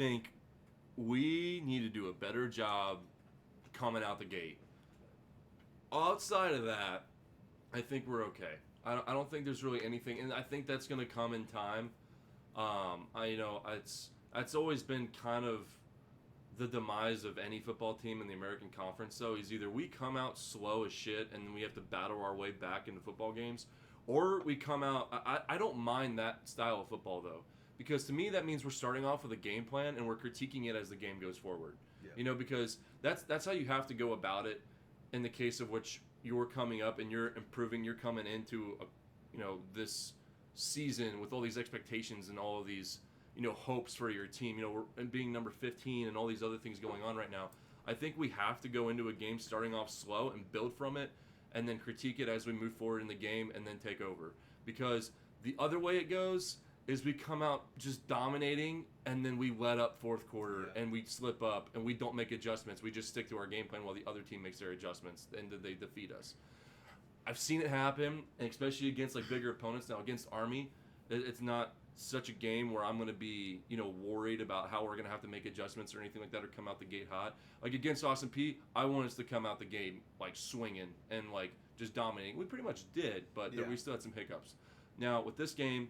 think we need to do a better job coming out the gate. Outside of that, I think we're okay. I don't think there's really anything, and I think that's going to come in time. It's always been kind of the demise of any football team in the American Conference. So is either we come out slow as shit and then we have to battle our way back into football games, or we come out. I don't mind that style of football though, because to me that means we're starting off with a game plan and we're critiquing it as the game goes forward. Yeah. Because that's how you have to go about it. In the case of which you're coming up and you're improving, you're coming into this season with all these expectations and all of these hopes for your team, and being number 15 and all these other things going on right now. I think we have to go into a game starting off slow and build from it, and then critique it as we move forward in the game and then take over. Because the other way it goes is we come out just dominating and then we let up fourth quarter and we slip up and we don't make adjustments. We just stick to our game plan while the other team makes their adjustments and they defeat us. I've seen it happen, and especially against bigger opponents. Now against Army, it's not such a game where I'm going to be worried about how we're going to have to make adjustments or anything like that or come out the gate hot. Like against Austin Peay, I want us to come out the game swinging and just dominating. We pretty much did, but we still had some hiccups. Now with this game,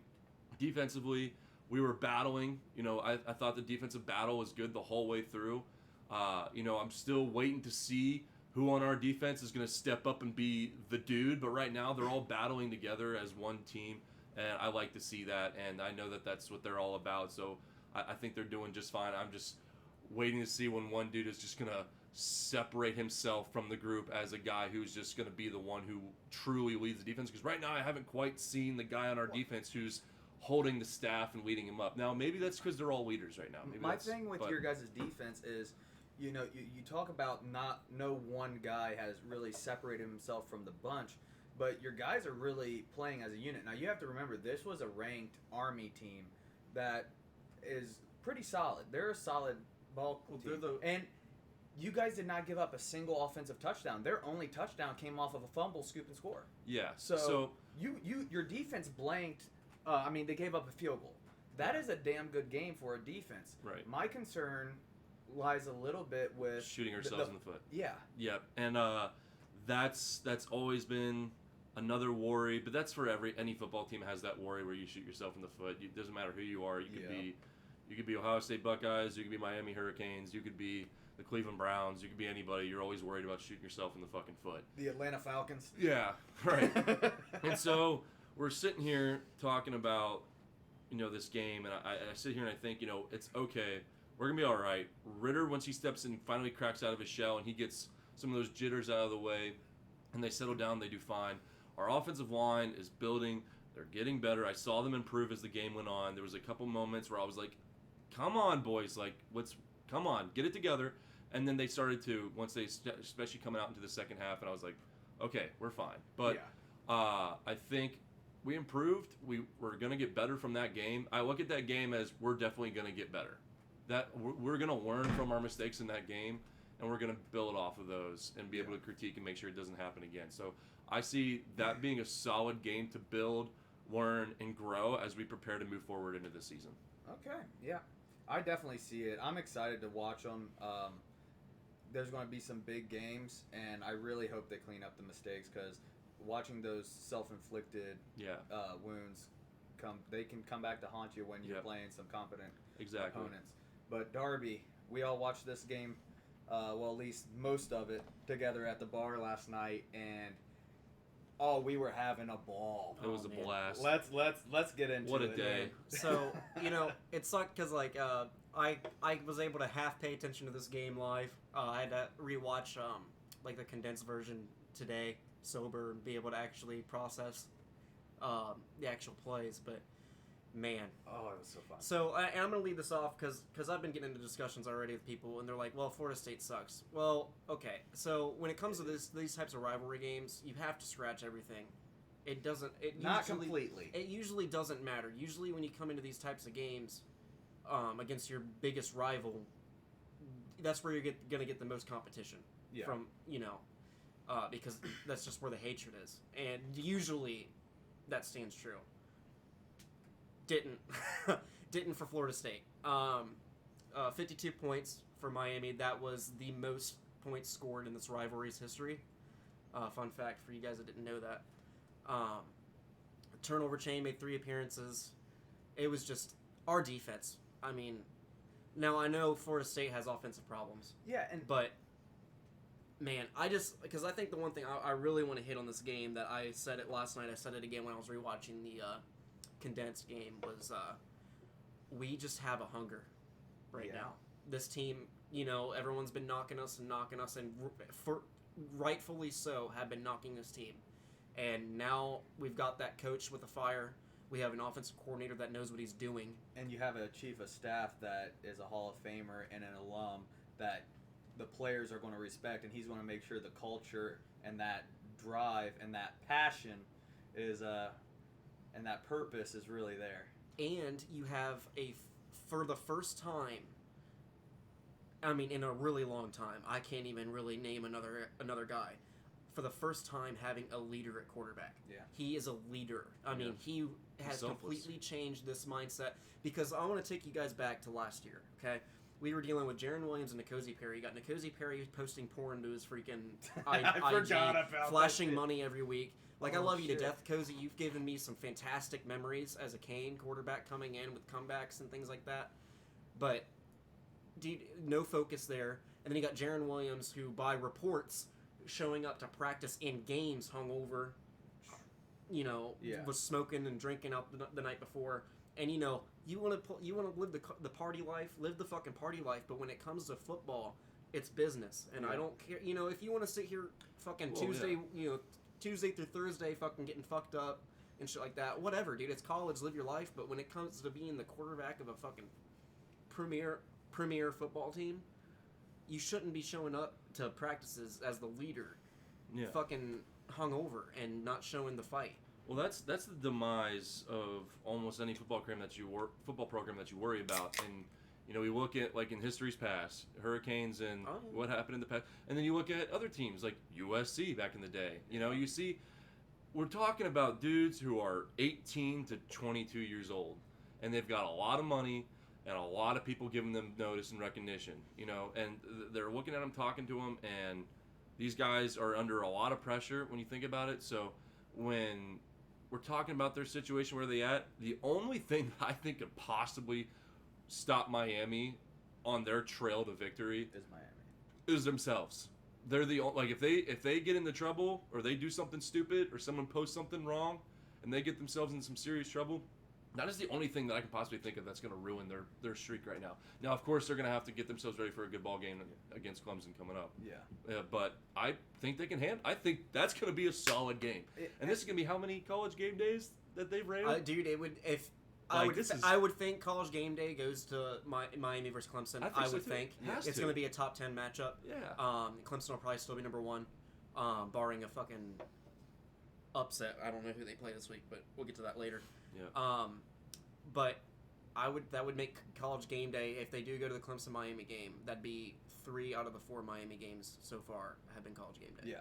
defensively, we were battling. I thought the defensive battle was good the whole way through. I'm still waiting to see who on our defense is going to step up and be the dude. But right now, they're all battling together as one team, and I like to see that. And I know that that's what they're all about. So I think they're doing just fine. I'm just waiting to see when one dude is just going to separate himself from the group as a guy who's just going to be the one who truly leads the defense. Because right now, I haven't quite seen the guy on our defense who's holding the staff and leading him up. Now, maybe that's because they're all leaders right now. My thing with your guys' defense is, you talk about no one guy has really separated himself from the bunch, but your guys are really playing as a unit. Now, you have to remember, this was a ranked Army team that is pretty solid. They're a solid ball team. And you guys did not give up a single offensive touchdown. Their only touchdown came off of a fumble, scoop, and score. Yeah. So your defense blanked. They gave up a field goal. That is a damn good game for a defense. Right. My concern lies a little bit with shooting ourselves in the foot. Yeah. Yep. And that's always been another worry, but that's for any football team has that worry where you shoot yourself in the foot. It doesn't matter who you are. You could be Ohio State Buckeyes. You could be Miami Hurricanes. You could be the Cleveland Browns. You could be anybody. You're always worried about shooting yourself in the fucking foot. The Atlanta Falcons. Yeah. Right. And so we're sitting here talking about, this game, and I sit here and I think, it's okay. We're going to be all right. Ritter, once he steps in, finally cracks out of his shell, and he gets some of those jitters out of the way, and they settle down, they do fine. Our offensive line is building. They're getting better. I saw them improve as the game went on. There was a couple moments where I was like, come on, boys. Come on, get it together. And then they started to, once they, especially coming out into the second half, and I was like, okay, we're fine. But I think we improved. We're going to get better from that game. I look at that game as we're definitely going to get better. That we're going to learn from our mistakes in that game, and we're going to build off of those and be able to critique and make sure it doesn't happen again. So I see that being a solid game to build, learn, and grow as we prepare to move forward into this season. Okay, yeah. I definitely see it. I'm excited to watch them. There's going to be some big games, and I really hope they clean up the mistakes, because watching those self-inflicted wounds, they can come back to haunt you when you're playing some competent opponents. But Darby, we all watched this game, at least most of it, together at the bar last night, and we were having a ball. It was a blast. Let's get into it. What a day. So, it sucked because, I was able to half pay attention to this game live. I had to rewatch, the condensed version today, sober, and be able to actually process the actual plays. But, man. Oh, it was so fun. So, and I'm going to lead this off because I've been getting into discussions already with people, and they're like, well, Florida State sucks. Well, okay. So, when it comes to these types of rivalry games, you have to scratch everything. It doesn't... Not completely. It usually doesn't matter. Usually when you come into these types of games against your biggest rival, that's where you're going to get the most competition from, because that's just where the hatred is. And usually that stands true. Didn't for Florida State. 52 points for Miami. That was the most points scored in this rivalry's history. Fun fact for you guys that didn't know that. Turnover chain made 3 appearances. It was just our defense. I mean, now I know Florida State has offensive problems. Yeah, but man, because I think the one thing I really want to hit on this game, that I said it last night, I said it again when I was rewatching the condensed game, was we just have a hunger right now. This team, everyone's been knocking us, and for rightfully so, have been knocking this team. And now we've got that coach with a fire. We have an offensive coordinator that knows what he's doing. And you have a chief of staff that is a Hall of Famer and an alum that the players are going to respect, and he's going to make sure the culture and that drive and that passion is and that purpose is really there. And you have for the first time, I mean, in a really long time, I can't even really name another guy. For the first time, having a leader at quarterback. Yeah. He is a leader. I mean, he has completely changed this mindset, because I want to take you guys back to last year, okay? We were dealing with Jaron Williams and N'Kosi Perry. You got N'Kosi Perry posting porn to his freaking IG, flashing money every week. Like, I love you to death, Cozy. You've given me some fantastic memories as a Kane quarterback coming in with comebacks and things like that. But, dude, no focus there. And then you got Jaron Williams, who, by reports, showing up to practice in games hungover, was smoking and drinking out the night before. And, you want to live the party life, live the fucking party life, but when it comes to football, it's business. And I don't care, if you want to sit here fucking Tuesday through Thursday fucking getting fucked up and shit like that, whatever, dude, it's college, live your life. But when it comes to being the quarterback of a fucking premier football team, you shouldn't be showing up to practices as the leader, fucking hungover and not showing the fight. Well, that's the demise of almost any football program that you worry about. And we look at, like, in history's past, Hurricanes and what happened in the past, and then you look at other teams like USC back in the day. You see, we're talking about dudes who are 18 to 22 years old, and they've got a lot of money and a lot of people giving them notice and recognition. And they're looking at them, talking to them, and these guys are under a lot of pressure when you think about it. So when we're talking about their situation, where they at, the only thing that I think could possibly stop Miami on their trail to victory is themselves. They're the only, like, if they get into trouble, or they do something stupid, or someone posts something wrong and they get themselves in some serious trouble, that is the only thing that I can possibly think of that's going to ruin their streak right now. Now, of course, they're going to have to get themselves ready for a good ball game against Clemson coming up. Yeah. But I think they can handle. I think that's going to be a solid game. And this is going to be how many college game days that they've ran? Dude, it would I would think college game day goes to Miami versus Clemson. I would think it's going to be a top 10 matchup. Yeah. Clemson will probably still be number 1, barring a fucking upset. I don't know who they play this week, but we'll get to that later. Yeah. But that would make college game day, if they do go to the Clemson Miami game, that'd be 3 out of the 4 Miami games so far have been college game day. Yeah.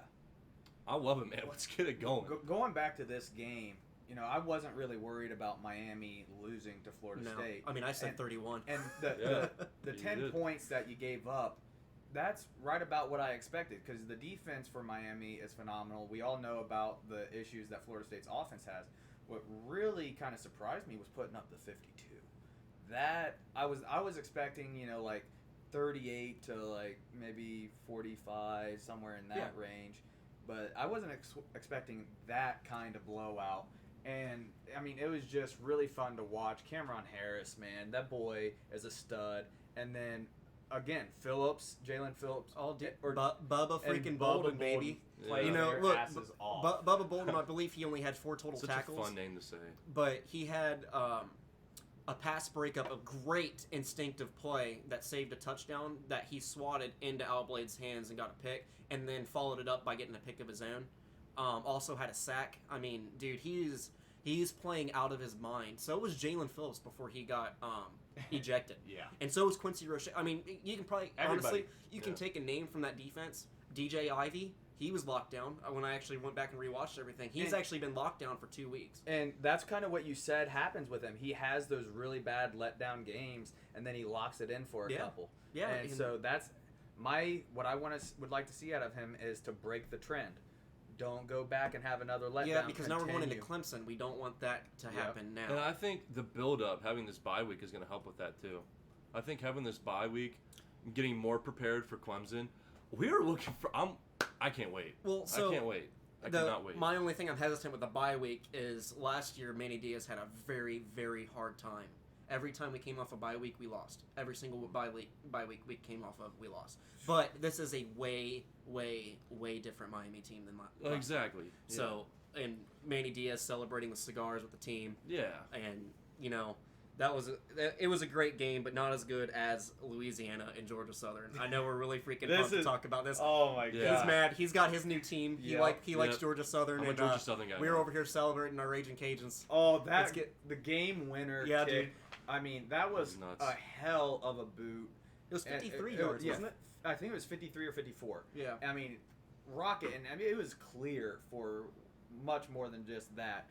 I love it, man. Let's get it going. Going back to this game, I wasn't really worried about Miami losing to Florida State. I mean, I said 31. And the 10 points that you gave up, that's right about what I expected, because the defense for Miami is phenomenal. We all know about the issues that Florida State's offense has. What really kind of surprised me was putting up the 52. That I was expecting, like 38 to like maybe 45, somewhere in that range, but I wasn't expecting that kind of blowout. And I mean, it was just really fun to watch. Cameron Harris, man, that boy is a stud. And then again, Jalen Phillips, Bubba freaking Bolden, baby. Look, Bubba Bolden, I believe he only had 4 total tackles. Such a fun name to say. But he had a pass breakup, a great instinctive play that saved a touchdown that he swatted into Al Blade's hands and got a pick, and then followed it up by getting a pick of his own. Also had a sack. I mean, dude, he's playing out of his mind. So was Jalen Phillips before he got ejected. Yeah. And so was Quincy Roche. I mean, you can probably honestly can take a name from that defense. DJ Ivey. he was locked down. When I actually went back and rewatched everything, he's And- actually been locked down for 2 weeks. And that's kind of what you said happens with him. He has those really bad letdown games, and then he locks it in for a couple. Yeah, and so that's what I would like to see out of him is to break the trend. Don't go back and have another letdown. Yeah, because now we're going into continue. Clemson. We don't want that to happen now. And I think the build-up, having this bye week, is going to help with that too. I think having this bye week, getting more prepared for Clemson, we are looking for. I can't wait. Well, so I can't wait. I cannot wait. My only thing I'm hesitant with the bye week is last year Manny Diaz had a very, very hard time. Every time we came off a bye week, we lost. Every single bye week we came off of, we lost. But this is a way, way, way different Miami team than last year. Exactly. Yeah. So, and Manny Diaz celebrating with cigars with the team. Yeah. And, it was a great game, but not as good as Louisiana and Georgia Southern. I know we're really freaking pumped to talk about this. Oh my Yeah. He's mad. He's got his new team. He likes Georgia Southern. I'm a and, Georgia Southern guy. we were now. over here celebrating our Raging Cajuns. Oh, Let's get- the game winner Yeah, kick. dude. I mean, that was nuts. a hell of a boot. It was And 53 yards, yeah, wasn't it? I think it was 53 or 54. Yeah. I mean, rocket, and I mean it was clear for much more than just that.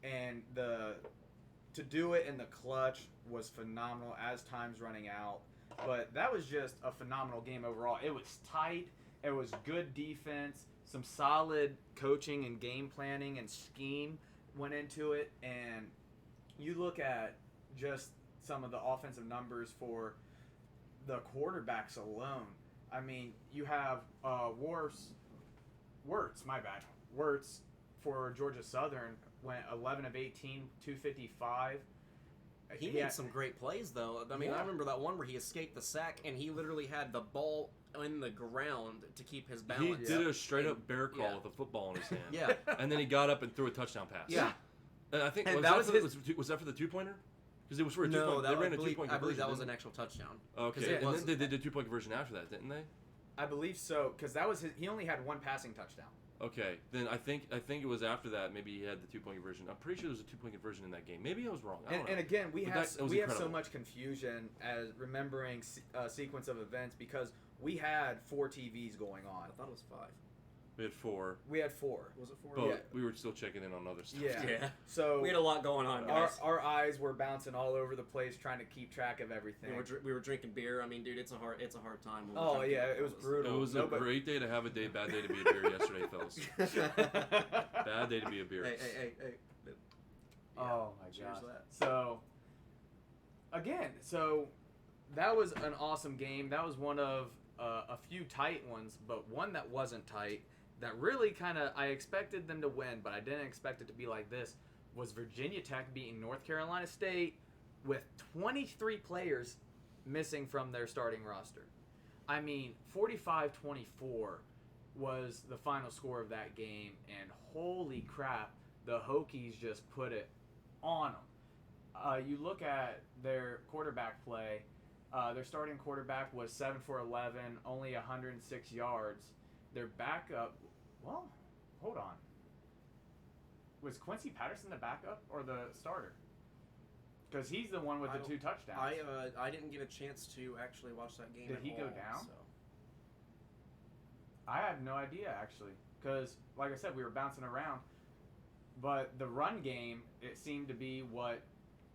And to do it in the clutch was phenomenal as time's running out. But that was just a phenomenal game overall. It was tight. It was good defense. Some solid coaching and game planning and scheme went into it. And you look at just some of the offensive numbers for the quarterbacks alone. I mean, you have Wirtz for Georgia Southern went 11 of 18, 255. He made some great plays, though. I mean, I remember that one where he escaped the sack, and he literally had the ball in the ground to keep his He balance. did a straight-up bear crawl Yeah. with a football in his hand. Yeah. And then he got up and threw a touchdown pass. Yeah. And I think And was that that, was for was that for the two-pointer? Because it was for a No, two-point. They ran a I believe, two-point I believe conversion. that was an didn't actual touchdown. they? 'Cause Okay, it and was- then they did the two-point conversion after that, didn't they? I believe so, because that was he only had one passing touchdown. Okay, then I think it was after that. Maybe he had the two-point conversion. I'm pretty sure there was a two-point conversion in that game. Maybe I was wrong. I don't know. And again, we But have that was we have so incredible. much confusion as remembering sequence of events because we had 4 TVs going I on. thought it was 5. We had 4, We had 4. Was it 4? but Yeah. we were still checking in on other stuff. Yeah. Yeah. So We had a lot going on, our, guys. our eyes were bouncing all over the place trying to keep track of everything. We were drinking beer. I mean, dude, it's a hard time. When we're Oh trying to yeah, keep it was up with brutal. It was a great day to have a day, bad day to be a beer yesterday, fellas. this. Bad day to be a beer. Hey. Oh my Cheers gosh. to that. So that was an awesome game. That was one of a few tight ones, but one that wasn't tight. That really I expected them to win, but I didn't expect it to be like this. Was Virginia Tech beating North Carolina State with 23 players missing from their starting roster. I mean, 45-24 was the final score of that game, and holy crap, the Hokies just put it on them. You look at their quarterback play, their starting quarterback was 7 for 11, only 106 yards. Their backup, well, hold on. Was Quincy Patterson the backup or the starter? Because he's the one with the 2 touchdowns. I didn't get a chance to actually watch that game. Did at he go all, down? So. I have no idea, actually. Because, like I said, we were bouncing around. But the run game, it seemed to be what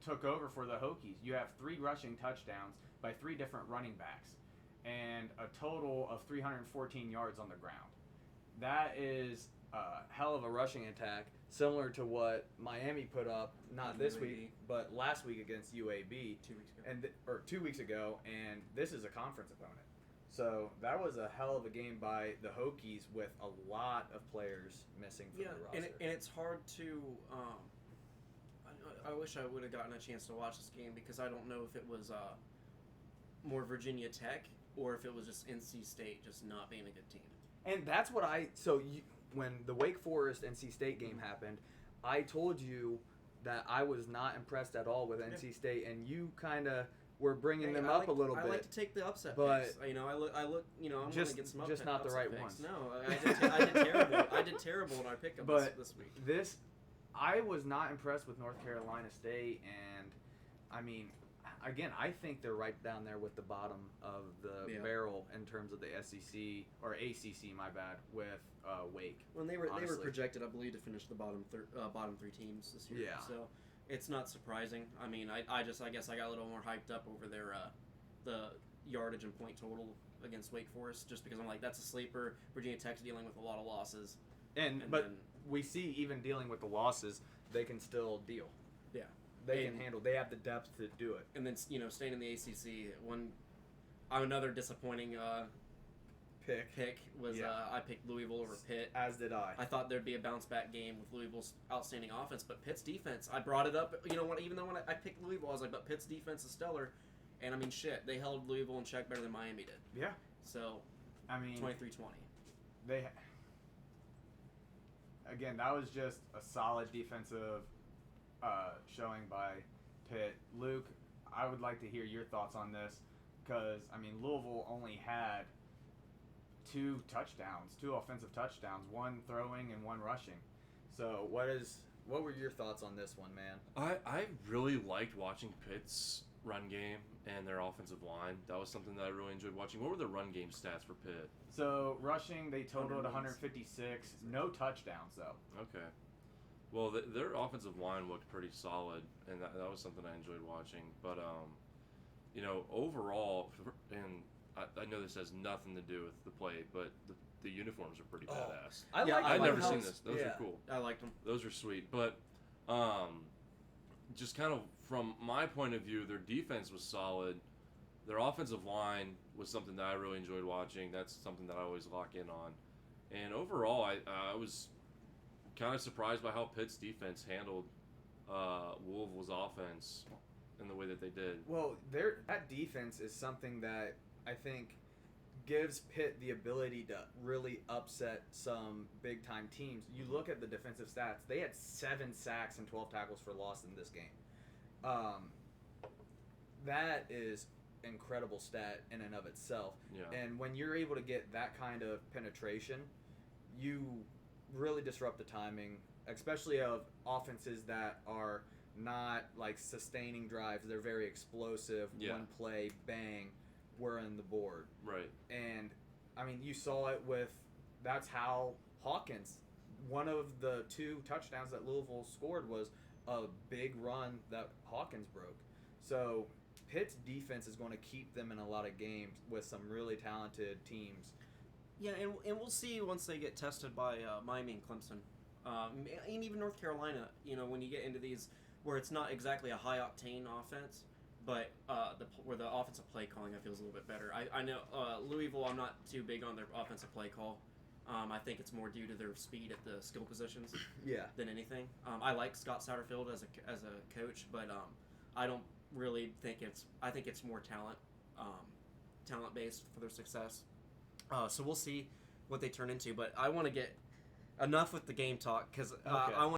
took over for the Hokies. You have 3 rushing touchdowns by 3 different running backs. And a total of 314 yards on the ground. That is a hell of a rushing attack, similar to what Miami put up, not this UAB. week, but last week against UAB. 2 weeks ago. And or 2 weeks ago, and this is a conference opponent. So that was a hell of a game by the Hokies with a lot of players missing from the roster. and it's hard to. I wish I would have gotten a chance to watch this game because I don't know if it was more Virginia Tech or if it was just NC State just not being a good team. And that's what when the Wake Forest NC State game happened, I told you that I was not impressed at all with NC State, and you kind of were bringing them up a little bit. I like to take the upset but picks. I look. I'm just- going to get some just not the upset right picks. ones. No, I did terrible. I did terrible in our pickup But this week. I was not impressed with North Carolina State, and I mean, again, I think they're right down there with the bottom of the barrel in terms of the SEC or ACC. My bad, with Wake. When they were honestly. projected, I believe, to finish the bottom 3 teams this year. Yeah. So it's not surprising. I mean, I guess I got a little more hyped up over their the yardage and point total against Wake Forest, just because I'm like, that's a sleeper. Virginia Tech's dealing with a lot of losses. But we see, even dealing with the losses, they can still deal. Yeah. They can handle. They have the depth to do it. And then, staying in the ACC, another disappointing pick was I picked Louisville over Pitt. As did I. I thought there'd be a bounce back game with Louisville's outstanding offense, but Pitt's defense, I brought it up. Even though when I picked Louisville, I was like, but Pitt's defense is stellar. And I mean, shit, they held Louisville in check better than Miami did. Yeah. So, I mean, 23-20. Again, that was just a solid defensive showing by Pitt. Luke, I would like to hear your thoughts on this, because I mean, Louisville only had 2 offensive touchdowns, 1 throwing and 1 rushing. So what were your thoughts on this one, man? I really liked watching Pitt's run game and their offensive line. That was something that I really enjoyed watching. What were the run game stats for Pitt? So rushing, they totaled 156. No touchdowns, though. Okay. Well, their offensive line looked pretty solid, and that was something I enjoyed watching. But, overall, and I know this has nothing to do with the play, but the uniforms are pretty badass. I've never seen this. Those are cool. I liked them. Those are sweet. But just kind of from my point of view, their defense was solid. Their offensive line was something that I really enjoyed watching. That's something that I always lock in on. And overall, I was kind of surprised by how Pitt's defense handled Louisville's offense in the way that they did. Well, that defense is something that I think gives Pitt the ability to really upset some big-time teams. You look at the defensive stats. They had 7 sacks and 12 tackles for loss in this game. That is incredible stat in and of itself. Yeah. And when you're able to get that kind of penetration, you really disrupt the timing, especially of offenses that are not like sustaining drives. They're very explosive. Yeah. One play, bang, we're in the board. Right. And I mean, you saw it with, that's how Hawkins, one of the 2 touchdowns that Louisville scored was a big run that Hawkins broke. So Pitt's defense is going to keep them in a lot of games with some really talented teams. Yeah, and we'll see once they get tested by Miami and Clemson, and even North Carolina. When you get into these where it's not exactly a high octane offense, but where the offensive play calling I feel is a little bit better. I know Louisville, I'm not too big on their offensive play call. I think it's more due to their speed at the skill positions than anything. I like Scott Satterfield as a coach, but I don't really think I think it's more talent based for their success. So we'll see what they turn into, but I want to get enough with the game talk, because I want